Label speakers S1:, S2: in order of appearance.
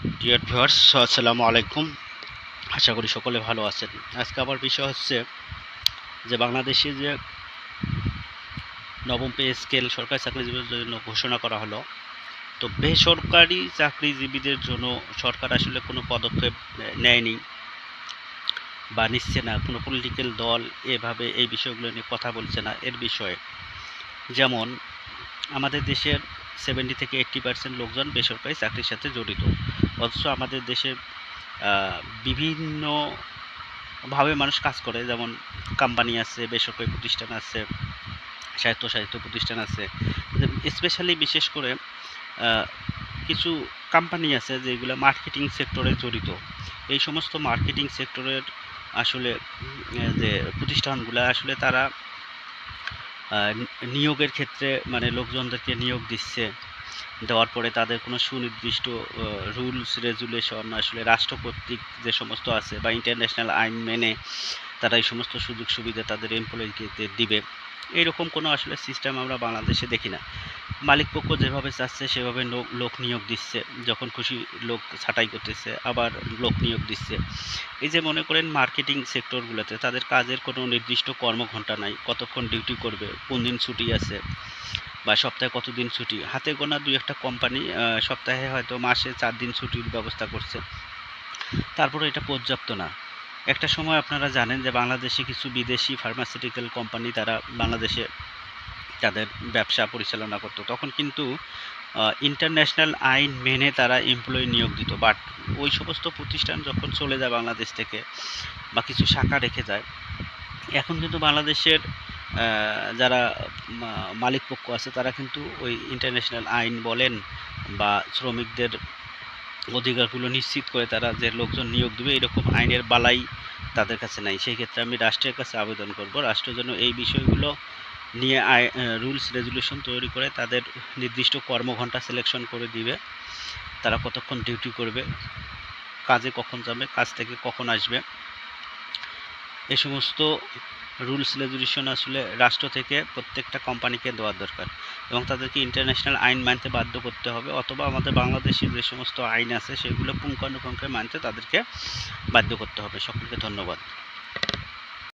S1: Dear viewers, আসসালামু আলাইকুম। আশা করি সকলে ভালো আছেন। আজকে আমার বিষয় হচ্ছে যে বাংলাদেশে যে নবম পে স্কেল সরকারি চাকরিজীবীদের জন্য ঘোষণা করা হলো, তো বেসরকারি চাকরিজীবীদের জন্য সরকার আসলে কোনো পদক্ষেপ নেয়নি বা নিচ্ছে না। কোনো পলিটিক্যাল দল এভাবে এই বিষয়গুলো নিয়ে কথা বলছে না এর বিষয়ে। যেমন আমাদের দেশের 70 থেকে 80% লোকজন বেসরকারি চাকরির সাথে জড়িত, অথচ আমাদের দেশের বিভিন্ন ভাবে মানুষ কাজ করে। যেমন কোম্পানি আছে, বেসরকারি প্রতিষ্ঠান আছে, স্বায়ত্তশাসিত প্রতিষ্ঠান আছে। স্পেশালি বিশেষ করে কিছু কোম্পানি আছে যেগুলো মার্কেটিং সেক্টরে জড়িত। এই সমস্ত মার্কেটিং সেক্টরের আসলে যে প্রতিষ্ঠানগুলো আসলে তারা নিয়োগের ক্ষেত্রে মানে লোকজনদেরকে নিয়োগ দিচ্ছে। দেওয়ার পরে তাদের কোনো সুনির্দিষ্ট রুলস রেগুলেশন আসলে রাষ্ট্র কর্তৃক যে সমস্ত আছে বা ইন্টারন্যাশনাল আইন মেনে তারা এই সমস্ত সুযোগ সুবিধা তাদের এমপ্লয়িকে দিবে, এইরকম কোনো আসলে সিস্টেম আমরা বাংলাদেশে দেখি না। মালিকপক্ষ যেভাবে চাচ্ছে সেভাবে লোক নিয়োগ দিচ্ছে, যখন খুশি লোক ছাঁটাই করতেছে, আবার লোক নিয়োগ দিচ্ছে। এই যে মনে করেন মার্কেটিং সেক্টরগুলোতে তাদের কাজের কোনো নির্দিষ্ট কর্মঘণ্টা নাই, কতক্ষণ ডিউটি করবে, কোন দিন ছুটি আছে বা সপ্তাহে কতদিন ছুটি। হাতে গোনা দুই একটা কোম্পানি সপ্তাহে হয়তো মাসে 4 দিন ছুটির ব্যবস্থা করছে। তারপরে এটা পর্যাপ্ত না। একটা সময় আপনারা জানেন যে বাংলাদেশে কিছু বিদেশি ফার্মাসিউটিক্যাল কোম্পানি তারা বাংলাদেশে তাদের ব্যবসা পরিচালনা করতো। তখন কিন্তু ইন্টারন্যাশনাল আইন মেনে তারা এমপ্লয়ি নিয়োগ দিত। বাট ওই সমস্ত প্রতিষ্ঠান যখন চলে যায় বাংলাদেশ থেকে বা কিছু শাখা রেখে যায়, এখন কিন্তু বাংলাদেশের যারা মালিকপক্ষ আছে তারা কিন্তু ওই ইন্টারন্যাশনাল আইন বলেন বা শ্রমিকদের অধিকারগুলো নিশ্চিত করে তারা যে লোকজন নিয়োগ দেবে, এরকম আইনের বালাই তাদের কাছে নাই। সেই ক্ষেত্রে আমি রাষ্ট্রের কাছে আবেদন করব, রাষ্ট্র যেন এই বিষয়গুলো নিয়ে রুলস রেজুলেশন তৈরি করে তাদের নির্দিষ্ট কর্মঘণ্টা সিলেকশন করে দিবে, তারা কতক্ষণ ডিউটি করবে, কাজে কখন যাবে, কাজ থেকে কখন আসবে। এই সমস্ত রুলস রেজুলেশন আসলে রাষ্ট্র থেকে প্রত্যেকটা কোম্পানিকে দেওয়ার দরকার এবং তাদেরকে ইন্টারন্যাশনাল আইন মানতে বাধ্য করতে হবে, অথবা আমাদের বাংলাদেশে যে সমস্ত আইন আছে সেগুলো পুঙ্খানুপুঙ্খে মানতে তাদেরকে বাধ্য করতে হবে। সকলকে ধন্যবাদ।